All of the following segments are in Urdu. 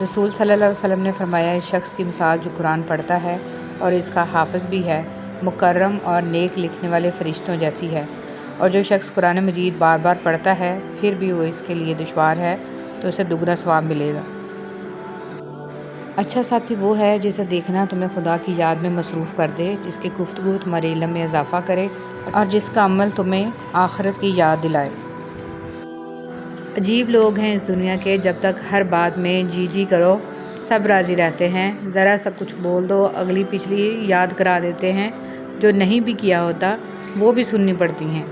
رسول صلی اللہ علیہ وسلم نے فرمایا، اس شخص کی مثال جو قرآن پڑھتا ہے اور اس کا حافظ بھی ہے، مکرم اور نیک لکھنے والے فرشتوں جیسی ہے، اور جو شخص قرآن مجید بار بار پڑھتا ہے پھر بھی وہ اس کے لیے دشوار ہے تو اسے دگنا ثواب ملے گا۔ اچھا ساتھی وہ ہے جسے دیکھنا تمہیں خدا کی یاد میں مصروف کر دے، جس کی گفتگو تمہارے علم میں اضافہ کرے اور جس کا عمل تمہیں آخرت کی یاد دلائے۔ عجیب لوگ ہیں اس دنیا کے، جب تک ہر بات میں جی جی کرو سب راضی رہتے ہیں، ذرا سا کچھ بول دو اگلی پچھلی یاد کرا دیتے ہیں، جو نہیں بھی کیا ہوتا وہ بھی سننی پڑتی ہیں۔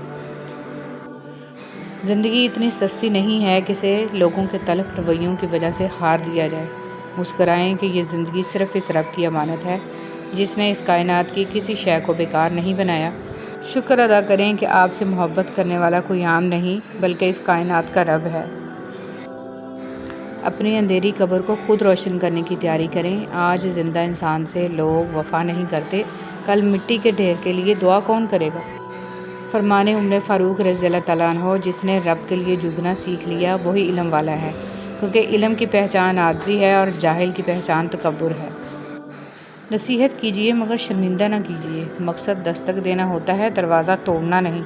زندگی اتنی سستی نہیں ہے کہ اسے لوگوں کے تلخ رویوں کی وجہ سے ہار دیا جائے۔ مسکرائیں کہ یہ زندگی صرف اس رب کی امانت ہے جس نے اس کائنات کی کسی شے کو بیکار نہیں بنایا۔ شکر ادا کریں کہ آپ سے محبت کرنے والا کوئی عام نہیں بلکہ اس کائنات کا رب ہے۔ اپنی اندھیری قبر کو خود روشن کرنے کی تیاری کریں۔ آج زندہ انسان سے لوگ وفا نہیں کرتے، کل مٹی کے ڈھیر کے لیے دعا کون کرے گا؟ فرمانے عمر فاروق رضی اللہ تعالیٰ عنہ، جس نے رب کے لیے جھکنا سیکھ لیا وہی علم والا ہے، کیونکہ علم کی پہچان عاجزی ہے اور جاہل کی پہچان تکبر ہے۔ نصیحت کیجیے مگر شرمندہ نہ کیجیے، مقصد دستک دینا ہوتا ہے، دروازہ توڑنا نہیں۔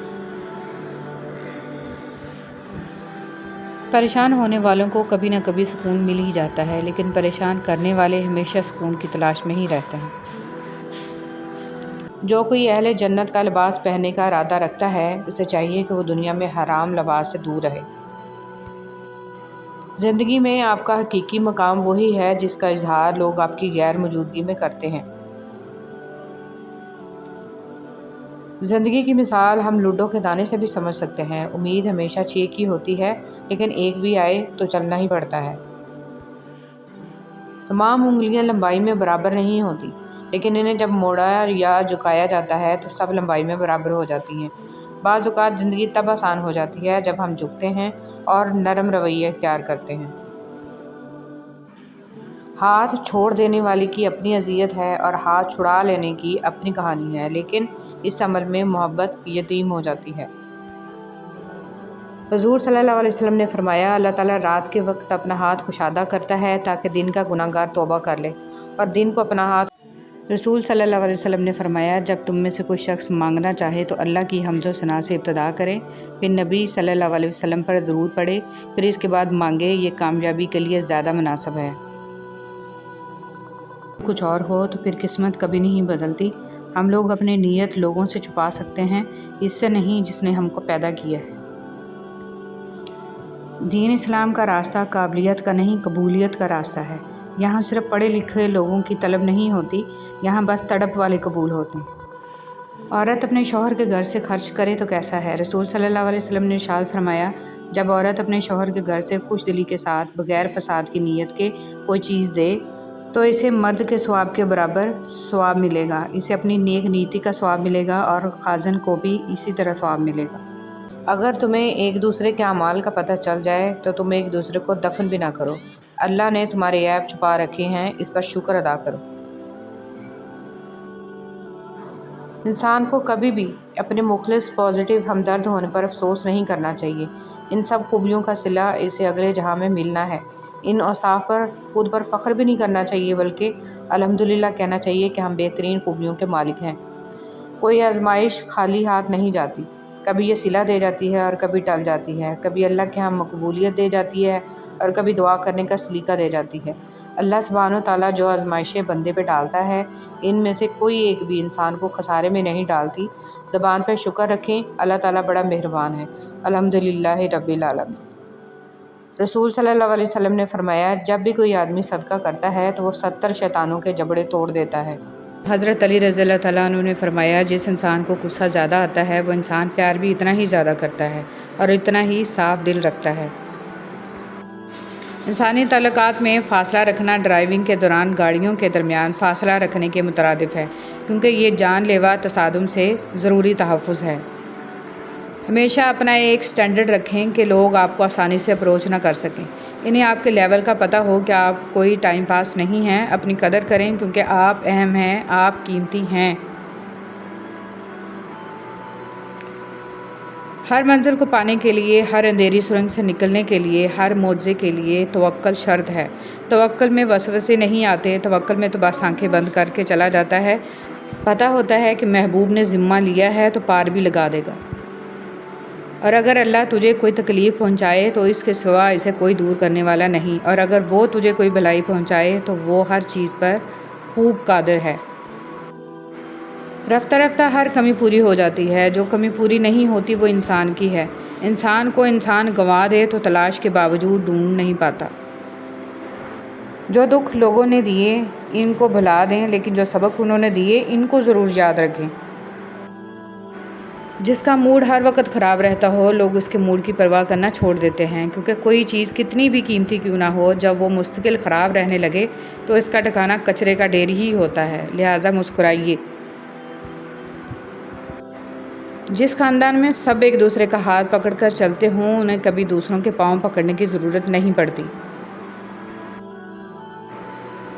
پریشان ہونے والوں کو کبھی نہ کبھی سکون مل ہی جاتا ہے، لیکن پریشان کرنے والے ہمیشہ سکون کی تلاش میں ہی رہتے ہیں۔ جو کوئی اہل جنت کا لباس پہننے کا ارادہ رکھتا ہے، اسے چاہیے کہ وہ دنیا میں حرام لباس سے دور رہے۔ زندگی میں آپ کا حقیقی مقام وہی ہے جس کا اظہار لوگ آپ کی غیر موجودگی میں کرتے ہیں۔ زندگی کی مثال ہم لوڈو کے دانے سے بھی سمجھ سکتے ہیں۔ امید ہمیشہ 6 کی ہوتی ہے، لیکن ایک بھی آئے تو چلنا ہی پڑتا ہے۔ تمام انگلیاں لمبائی میں برابر نہیں ہوتی، لیکن انہیں جب موڑا یا جھکایا جاتا ہے تو سب لمبائی میں برابر ہو جاتی ہیں۔ بعض اوقات زندگی تب آسان ہو جاتی ہے جب ہم جھکتے ہیں اور نرم رویہ اختیار کرتے ہیں۔ ہاتھ چھوڑ دینے والے کی اپنی اذیت ہے اور ہاتھ چھڑا لینے کی اپنی کہانی ہے، لیکن اس عمل میں محبت یتیم ہو جاتی ہے۔ حضور صلی اللہ علیہ وسلم نے فرمایا، اللہ تعالیٰ رات کے وقت اپنا ہاتھ کشادہ کرتا ہے تاکہ دن کا گناہ گار توبہ کر لے، اور دن کو اپنا ہاتھ۔ رسول صلی اللہ علیہ وسلم نے فرمایا، جب تم میں سے کوئی شخص مانگنا چاہے تو اللہ کی حمد و ثنا سے ابتدا کرے، پھر نبی صلی اللہ علیہ وسلم پر درود پڑھے، پھر اس کے بعد مانگے، یہ کامیابی کے لیے زیادہ مناسب ہے۔ کچھ اور ہو تو پھر قسمت کبھی نہیں بدلتی۔ ہم لوگ اپنی نیت لوگوں سے چھپا سکتے ہیں، اس سے نہیں جس نے ہم کو پیدا کیا ہے۔ دین اسلام کا راستہ قابلیت کا نہیں، قبولیت کا راستہ ہے۔ یہاں صرف پڑھے لکھے لوگوں کی طلب نہیں ہوتی، یہاں بس تڑپ والے قبول ہوتے ہیں۔ عورت اپنے شوہر کے گھر سے خرچ کرے تو کیسا ہے؟ رسول صلی اللہ علیہ وسلم نے ارشاد فرمایا، جب عورت اپنے شوہر کے گھر سے خوش دلی کے ساتھ بغیر فساد کی نیت کے کوئی چیز دے تو اسے مرد کے ثواب کے برابر ثواب ملے گا، اسے اپنی نیک نیتی کا ثواب ملے گا اور خازن کو بھی اسی طرح ثواب ملے گا۔ اگر تمہیں ایک دوسرے کے اعمال کا پتہ چل جائے تو تم ایک دوسرے کو دفن بھی نہ کرو۔ اللہ نے تمہارے عیب چھپا رکھے ہیں، اس پر شکر ادا کرو۔ انسان کو کبھی بھی اپنے مخلص پازیٹیو ہمدرد ہونے پر افسوس نہیں کرنا چاہیے۔ ان سب خوبیوں کا صلہ اسے اگلے جہاں میں ملنا ہے۔ ان اوصاف پر خود پر فخر بھی نہیں کرنا چاہیے، بلکہ الحمدللہ کہنا چاہیے کہ ہم بہترین خوبیوں کے مالک ہیں۔ کوئی آزمائش خالی ہاتھ نہیں جاتی، کبھی یہ صلہ دے جاتی ہے اور کبھی ٹل جاتی ہے، کبھی اللہ کے ہاں مقبولیت دے جاتی ہے اور کبھی دعا کرنے کا سلیقہ دے جاتی ہے۔ اللہ سبحانہ وتعالیٰ جو آزمائشیں بندے پہ ڈالتا ہے، ان میں سے کوئی ایک بھی انسان کو خسارے میں نہیں ڈالتی۔ زبان پہ شکر رکھیں، اللہ تعالیٰ بڑا مہربان ہے۔ الحمدللہ رب العالمین۔ رسول صلی اللہ علیہ وسلم نے فرمایا، جب بھی کوئی آدمی صدقہ کرتا ہے تو وہ 70 شیطانوں کے جبڑے توڑ دیتا ہے۔ حضرت علی رضی اللہ تعالیٰ عنہ نے فرمایا، جس انسان کو غصہ زیادہ آتا ہے وہ انسان پیار بھی اتنا ہی زیادہ کرتا ہے اور اتنا ہی صاف دل رکھتا ہے۔ انسانی تعلقات میں فاصلہ رکھنا ڈرائیونگ کے دوران گاڑیوں کے درمیان فاصلہ رکھنے کے مترادف ہے، کیونکہ یہ جان لیوا تصادم سے ضروری تحفظ ہے۔ ہمیشہ اپنا ایک سٹینڈرڈ رکھیں کہ لوگ آپ کو آسانی سے اپروچ نہ کر سکیں۔ انہیں آپ کے لیول کا پتہ ہو کہ آپ کوئی ٹائم پاس نہیں ہیں۔ اپنی قدر کریں کیونکہ آپ اہم ہیں، آپ قیمتی ہیں۔ ہر منزل کو پانے کے لیے، ہر اندھیری سرنگ سے نکلنے کے لیے، ہر معجزے کے لیے توکل شرط ہے۔ توکل میں وسوسے نہیں آتے، توکل میں تو بس آنکھیں بند کر کے چلا جاتا ہے۔ پتہ ہوتا ہے کہ محبوب نے ذمہ لیا ہے تو پار بھی لگا دے گا، اور اگر اللہ تجھے کوئی تکلیف پہنچائے تو اس کے سوا اسے کوئی دور کرنے والا نہیں، اور اگر وہ تجھے کوئی بھلائی پہنچائے تو وہ ہر چیز پر خوب قادر ہے۔ رفتہ رفتہ ہر کمی پوری ہو جاتی ہے، جو کمی پوری نہیں ہوتی وہ انسان کی ہے۔ انسان کو انسان گنوا دے تو تلاش کے باوجود ڈھونڈ نہیں پاتا۔ جو دکھ لوگوں نے دیے ان کو بھلا دیں، لیکن جو سبق انہوں نے دیے ان کو ضرور یاد رکھیں۔ جس کا موڈ ہر وقت خراب رہتا ہو، لوگ اس کے موڈ کی پرواہ کرنا چھوڑ دیتے ہیں، کیونکہ کوئی چیز کتنی بھی قیمتی کیوں نہ ہو، جب وہ مستقل خراب رہنے لگے تو اس کا ٹھکانہ کچرے کا ڈھیر ہی ہوتا ہے۔ لہٰذا مسکرائیے۔ جس خاندان میں سب ایک دوسرے کا ہاتھ پکڑ کر چلتے ہوں، انہیں کبھی دوسروں کے پاؤں پکڑنے کی ضرورت نہیں پڑتی۔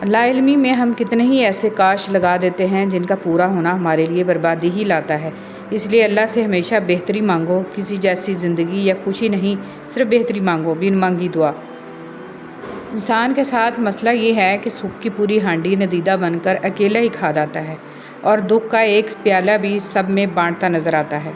لا علمی میں ہم کتنے ہی ایسے کاش لگا دیتے ہیں جن کا پورا ہونا ہمارے لیے بربادی ہی لاتا ہے۔ اس لیے اللہ سے ہمیشہ بہتری مانگو، کسی جیسی زندگی یا خوشی نہیں، صرف بہتری مانگو، بن مانگی دعا۔ انسان کے ساتھ مسئلہ یہ ہے کہ سکھ کی پوری ہانڈی ندیدہ بن کر اکیلا ہی کھا جاتا ہے، اور دکھ کا ایک پیالہ بھی سب میں بانٹتا نظر آتا ہے۔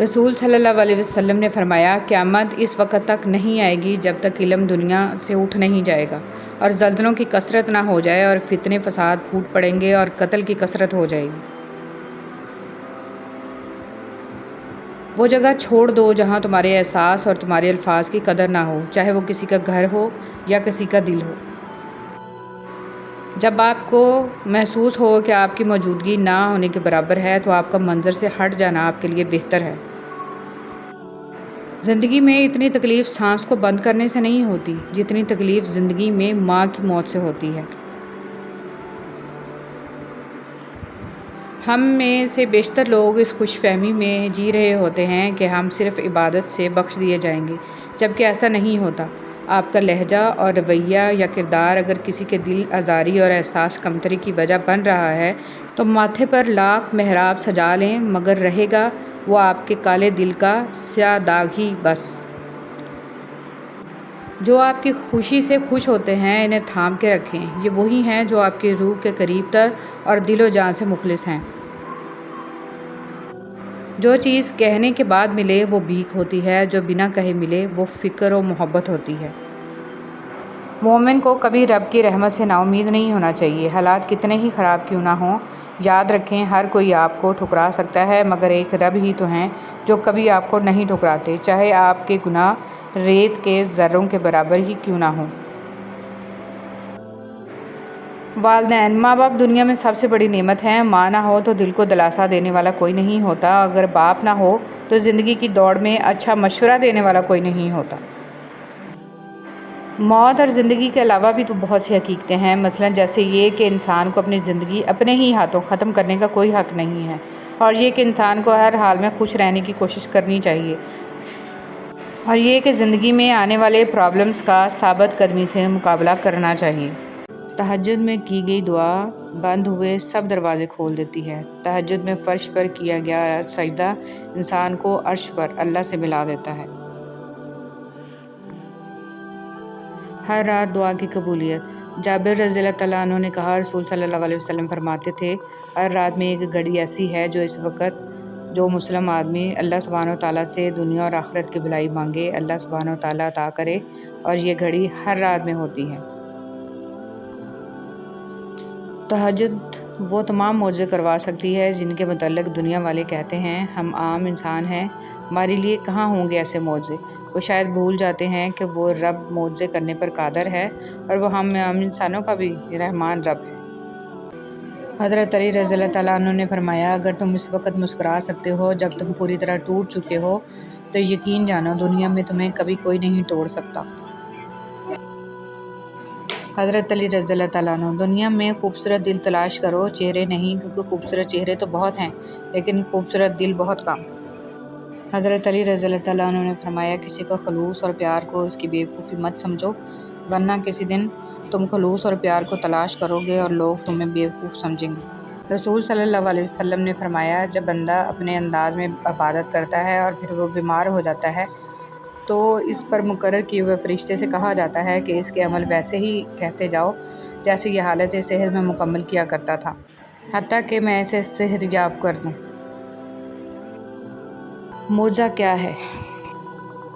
رسول صلی اللہ علیہ وسلم نے فرمایا، قیامت اس وقت تک نہیں آئے گی جب تک علم دنیا سے اٹھ نہیں جائے گا، اور زلزلوں کی کثرت نہ ہو جائے، اور فتنے فساد پھوٹ پڑیں گے، اور قتل کی کثرت ہو جائے گی۔ وہ جگہ چھوڑ دو جہاں تمہارے احساس اور تمہارے الفاظ کی قدر نہ ہو، چاہے وہ کسی کا گھر ہو یا کسی کا دل ہو۔ جب آپ کو محسوس ہو کہ آپ کی موجودگی نہ ہونے کے برابر ہے تو آپ کا منظر سے ہٹ جانا آپ کے لیے بہتر ہے۔ زندگی میں اتنی تکلیف سانس کو بند کرنے سے نہیں ہوتی جتنی تکلیف زندگی میں ماں کی موت سے ہوتی ہے۔ ہم میں سے بیشتر لوگ اس خوش فہمی میں جی رہے ہوتے ہیں کہ ہم صرف عبادت سے بخش دیے جائیں گے، جبکہ ایسا نہیں ہوتا۔ آپ کا لہجہ اور رویہ یا کردار اگر کسی کے دل آزاری اور احساس کمتری کی وجہ بن رہا ہے تو ماتھے پر لاکھ محراب سجا لیں، مگر رہے گا وہ آپ کے کالے دل کا سیاہ داغ ہی بس۔ جو آپ کی خوشی سے خوش ہوتے ہیں انہیں تھام کے رکھیں، یہ وہی ہیں جو آپ کی روح کے قریب تر اور دل و جان سے مخلص ہیں۔ جو چیز کہنے کے بعد ملے وہ بھیک ہوتی ہے، جو بنا کہے ملے وہ فکر و محبت ہوتی ہے۔ مومن کو کبھی رب کی رحمت سے نا امید نہیں ہونا چاہیے، حالات کتنے ہی خراب کیوں نہ ہوں۔ یاد رکھیں، ہر کوئی آپ کو ٹھکرا سکتا ہے، مگر ایک رب ہی تو ہیں جو کبھی آپ کو نہیں ٹھکراتے، چاہے آپ کے گناہ ریت کے ذروں کے برابر ہی کیوں نہ ہوں۔ والدین، ماں باپ دنیا میں سب سے بڑی نعمت ہیں۔ ماں نہ ہو تو دل کو دلاسا دینے والا کوئی نہیں ہوتا، اگر باپ نہ ہو تو زندگی کی دوڑ میں اچھا مشورہ دینے والا کوئی نہیں ہوتا۔ موت اور زندگی کے علاوہ بھی تو بہت سی حقیقتیں ہیں، مثلاً جیسے یہ کہ انسان کو اپنی زندگی اپنے ہی ہاتھوں ختم کرنے کا کوئی حق نہیں ہے، اور یہ کہ انسان کو ہر حال میں خوش رہنے کی کوشش کرنی چاہیے، اور یہ کہ زندگی میں آنے والے پرابلمز کا ثابت قدمی سے مقابلہ کرنا چاہیے۔ تہجد میں کی گئی دعا بند ہوئے سب دروازے کھول دیتی ہے۔ تہجد میں فرش پر کیا گیا سجدہ انسان کو عرش پر اللہ سے ملا دیتا ہے۔ ہر رات دعا کی قبولیت۔ جابر رضی اللہ تعالیٰ عنہ نے کہا، رسول صلی اللہ علیہ وسلم فرماتے تھے، ہر رات میں ایک گھڑی ایسی ہے جو اس وقت جو مسلم آدمی اللہ سبحانہ وتعالیٰ سے دنیا اور آخرت کی بھلائی مانگے، اللہ سبحانہ وتعالیٰ عطا کرے، اور یہ گھڑی ہر رات میں ہوتی ہے۔ تہجد وہ تمام معجزے کروا سکتی ہے جن کے متعلق دنیا والے کہتے ہیں ہم عام انسان ہیں، ہمارے لیے کہاں ہوں گے ایسے معجزے۔ وہ شاید بھول جاتے ہیں کہ وہ رب معجزے کرنے پر قادر ہے، اور وہ ہم عام انسانوں کا بھی رحمان رب ہے۔ حضرت علی رضی اللہ تعالیٰ عنہ نے فرمایا، اگر تم اس وقت مسکرا سکتے ہو جب تم پوری طرح ٹوٹ چکے ہو تو یقین جانو دنیا میں تمہیں کبھی کوئی نہیں توڑ سکتا۔ حضرت علی رضی اللہ تعالیٰ عنہ، دنیا میں خوبصورت دل تلاش کرو، چہرے نہیں، کیونکہ خوبصورت چہرے تو بہت ہیں لیکن خوبصورت دل بہت کم۔ حضرت علی رضی اللہ تعالیٰ عنہ نے فرمایا، کسی کا خلوص اور پیار کو اس کی بیوقوفی مت سمجھو، ورنہ کسی دن تم خلوص اور پیار کو تلاش کرو گے اور لوگ تمہیں بیوقوف سمجھیں گے۔ رسول صلی اللہ علیہ وسلم نے فرمایا، جب بندہ اپنے انداز میں عبادت کرتا ہے اور پھر وہ بیمار ہو جاتا ہے تو اس پر مقرر کیے ہوئے فرشتے سے کہا جاتا ہے کہ اس کے عمل ویسے ہی کہتے جاؤ جیسے یہ حالت صحت میں مکمل کیا کرتا تھا، حتیٰ کہ میں اسے صحت یاب کر دوں۔ معجزہ کیا ہے؟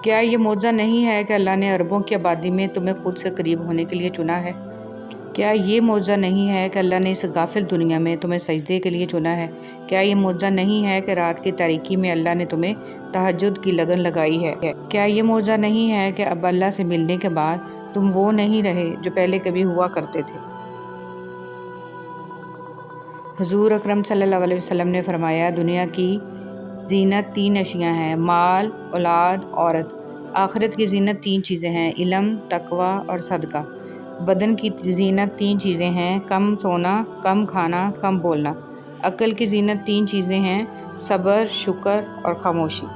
کیا یہ معجزہ نہیں ہے کہ اللہ نے اربوں کی آبادی میں تمہیں خود سے قریب ہونے کے لیے چنا ہے؟ کیا یہ معجزہ نہیں ہے کہ اللہ نے اس غافل دنیا میں تمہیں سجدے کے لیے چنا ہے؟ کیا یہ معجزہ نہیں ہے کہ رات کی تاریکی میں اللہ نے تمہیں تہجد کی لگن لگائی ہے؟ کیا یہ معجزہ نہیں ہے کہ اب اللہ سے ملنے کے بعد تم وہ نہیں رہے جو پہلے کبھی ہوا کرتے تھے؟ حضور اکرم صلی اللہ علیہ وسلم نے فرمایا، دنیا کی زینت 3 اشیاء ہیں: مال، اولاد، عورت۔ آخرت کی زینت 3 چیزیں ہیں: علم، تقوی اور صدقہ۔ بدن کی زینت 3 چیزیں ہیں: کم سونا، کم کھانا، کم بولنا۔ عقل کی زینت 3 چیزیں ہیں: صبر، شکر اور خاموشی۔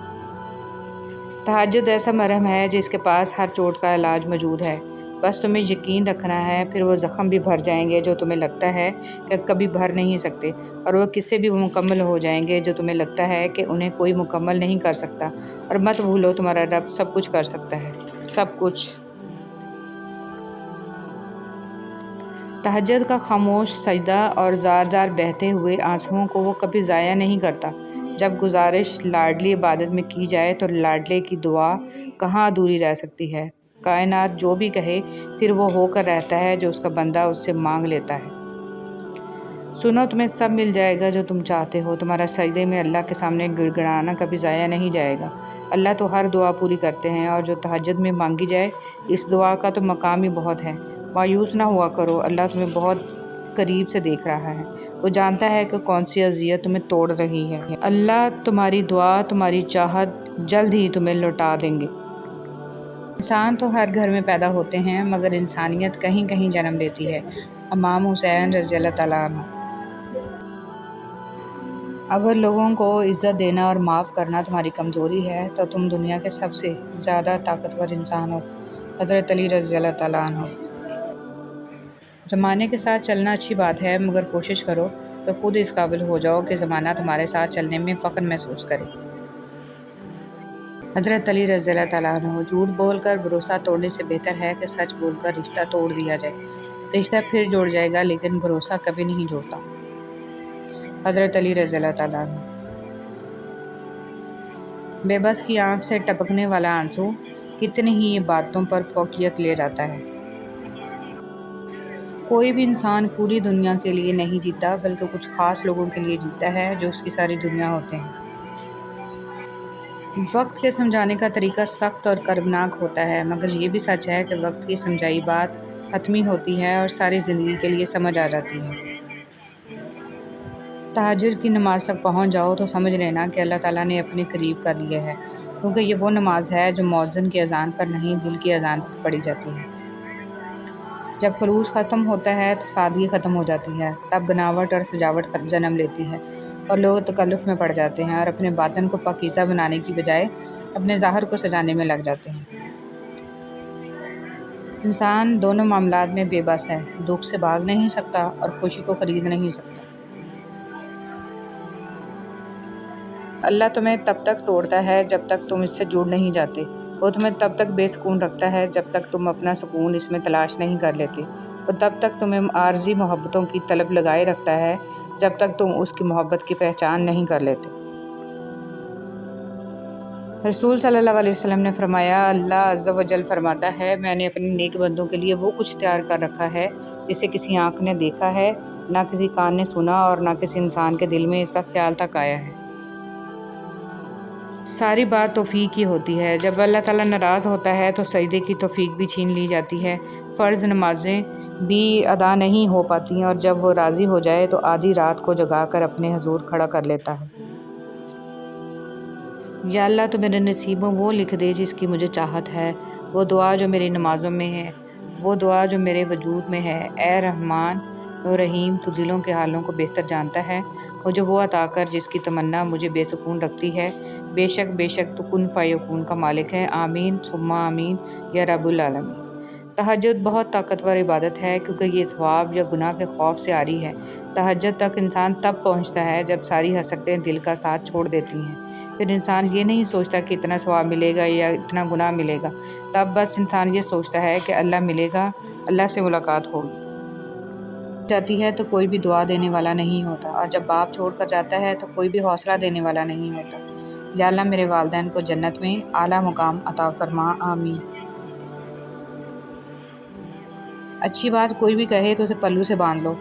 تہجد ایسا مرہم ہے جس کے پاس ہر چوٹ کا علاج موجود ہے، بس تمہیں یقین رکھنا ہے، پھر وہ زخم بھی بھر جائیں گے جو تمہیں لگتا ہے کہ کبھی بھر نہیں سکتے، اور وہ قصے بھی مکمل ہو جائیں گے جو تمہیں لگتا ہے کہ انہیں کوئی مکمل نہیں کر سکتا، اور مت بھولو تمہارا رب سب کچھ کر سکتا ہے، سب کچھ۔ تہجد کا خاموش سجدہ اور زار زار بہتے ہوئے آنسوؤں کو وہ کبھی ضائع نہیں کرتا۔ جب گزارش لاڈلی عبادت میں کی جائے تو لاڈلے کی دعا کہاں ادھوری رہ سکتی ہے؟ کائنات جو بھی کہے پھر وہ ہو کر رہتا ہے جو اس کا بندہ اس سے مانگ لیتا ہے۔ سنو، تمہیں سب مل جائے گا جو تم چاہتے ہو، تمہارا سجدے میں اللہ کے سامنے گڑ گڑانا کبھی ضائع نہیں جائے گا۔ اللہ تو ہر دعا پوری کرتے ہیں، اور جو تہجد میں مانگی جائے اس دعا کا تو مقام ہی بہت ہے۔ مایوس نہ ہوا کرو، اللہ تمہیں بہت قریب سے دیکھ رہا ہے، وہ جانتا ہے کہ کون سی اذیت تمہیں توڑ رہی ہے۔ اللہ تمہاری دعا، تمہاری چاہت جلد ہی تمہیں لوٹا دیں گے۔ انسان تو ہر گھر میں پیدا ہوتے ہیں، مگر انسانیت کہیں کہیں جنم لیتی ہے۔ امام حسین رضی اللہ تعالیٰ عنہ۔ اگر لوگوں کو عزت دینا اور معاف کرنا تمہاری کمزوری ہے تو تم دنیا کے سب سے زیادہ طاقتور انسان ہو۔ حضرت علی رضی اللہ تعالیٰ عنہ۔ زمانے کے ساتھ چلنا اچھی بات ہے، مگر کوشش کرو کہ خود اس قابل ہو جاؤ کہ زمانہ تمہارے ساتھ چلنے میں فخر محسوس کرے۔ حضرت علی رضی اللہ تعالیٰ عنہ۔ جھوٹ بول کر بھروسہ توڑنے سے بہتر ہے کہ سچ بول کر رشتہ توڑ دیا جائے۔ رشتہ پھر جوڑ جائے گا لیکن بھروسہ کبھی نہیں جوڑتا۔ حضرت علی رضی اللہ تعالیٰ عنہ۔ بے بس کی آنکھ سے ٹپکنے والا آنسو کتنی ہی باتوں پر فوقیت لے جاتا ہے۔ کوئی بھی انسان پوری دنیا کے لیے نہیں جیتا، بلکہ کچھ خاص لوگوں کے لیے جیتا ہے جو اس کی ساری دنیا ہوتے ہیں۔ وقت کے سمجھانے کا طریقہ سخت اور کربناک ہوتا ہے، مگر یہ بھی سچ ہے کہ وقت کی سمجھائی بات حتمی ہوتی ہے اور ساری زندگی کے لیے سمجھ آ جاتی ہے۔ تہجد کی نماز تک پہنچ جاؤ تو سمجھ لینا کہ اللہ تعالیٰ نے اپنے قریب کر لیا ہے، کیونکہ یہ وہ نماز ہے جو مؤذن کی اذان پر نہیں، دل کی اذان پر پڑھی جاتی ہے۔ جب خلوص ختم ہوتا ہے تو سادگی ختم ہو جاتی ہے، تب بناوٹ اور سجاوٹ جنم لیتی ہے، اور لوگ تکلف میں پڑ جاتے ہیں اور اپنے باطن کو پاکیزہ بنانے کی بجائے اپنے ظاہر کو سجانے میں لگ جاتے ہیں۔ انسان دونوں معاملات میں بے بس ہے، دکھ سے بھاگ نہیں سکتا اور خوشی کو خرید نہیں سکتا۔ اللہ تمہیں تب تک توڑتا ہے جب تک تم اس سے جڑ نہیں جاتے، وہ تمہیں تب تک بے سکون رکھتا ہے جب تک تم اپنا سکون اس میں تلاش نہیں کر لیتے، وہ تب تک تمہیں عارضی محبتوں کی طلب لگائے رکھتا ہے جب تک تم اس کی محبت کی پہچان نہیں کر لیتے۔ رسول صلی اللہ علیہ وسلم نے فرمایا، اللہ عز و جل فرماتا ہے، میں نے اپنے نیک بندوں کے لیے وہ کچھ تیار کر رکھا ہے جسے کسی آنکھ نے دیکھا ہے، نہ کسی کان نے سنا، اور نہ کسی انسان کے دل میں اس کا خیال تک آیا ہے۔ ساری بات توفیق کی ہوتی ہے۔ جب اللہ تعالیٰ ناراض ہوتا ہے تو سجدے کی توفیق بھی چھین لی جاتی ہے، فرض نمازیں بھی ادا نہیں ہو پاتی ہیں، اور جب وہ راضی ہو جائے تو آدھی رات کو جگا کر اپنے حضور کھڑا کر لیتا ہے۔ یا اللہ، تو میرے نصیب میں وہ لکھ دے جس کی مجھے چاہت ہے، وہ دعا جو میری نمازوں میں ہے، وہ دعا جو میرے وجود میں ہے۔ اے رحمان و رحیم، تو دلوں کے حالوں کو بہتر جانتا ہے، مجھے وہ عطا کر جس کی تمنا مجھے بے سکون رکھتی ہے۔ بے شک تو کن فیکون کا مالک ہے۔ آمین ثم آمین یا رب العالمین۔ تہجد بہت طاقتور عبادت ہے کیونکہ یہ ثواب یا گناہ کے خوف سے عاری ہے۔ تہجد تک انسان تب پہنچتا ہے جب ساری حسرتیں دل کا ساتھ چھوڑ دیتی ہیں۔ پھر انسان یہ نہیں سوچتا کہ اتنا ثواب ملے گا یا اتنا گناہ ملے گا، تب بس انسان یہ سوچتا ہے کہ اللہ ملے گا، اللہ سے ملاقات ہوگی۔ جاتی ہے تو کوئی بھی دعا دینے والا نہیں ہوتا، اور جب باپ چھوڑ کر جاتا ہے تو کوئی بھی حوصلہ دینے والا نہیں ہوتا۔ یا اللہ میرے والدین کو جنت میں اعلیٰ مقام عطا فرما، آمین۔ اچھی بات کوئی بھی کہے تو اسے پلو سے باندھ لو،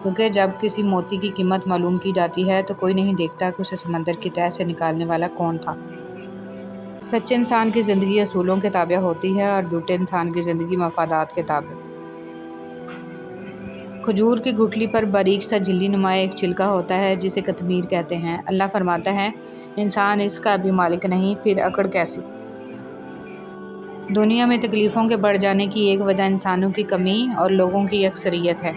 کیونکہ جب کسی موتی کی قیمت معلوم کی جاتی ہے تو کوئی نہیں دیکھتا کہ اسے سمندر کی تہہ سے نکالنے والا کون تھا۔ سچے انسان کی زندگی اصولوں کے تابع ہوتی ہے اور جھوٹے انسان کی زندگی مفادات کے تابع۔ کھجور کی گٹھلی پر باریک سا جھلی نما ایک چھلکا ہوتا ہے جسے قطمیر کہتے ہیں۔ اللہ فرماتا ہے انسان اس کا بھی مالک نہیں، پھر اکڑ کیسی؟ دنیا میں تکلیفوں کے بڑھ جانے کی ایک وجہ انسانوں کی کمی اور لوگوں کی اکثریت ہے۔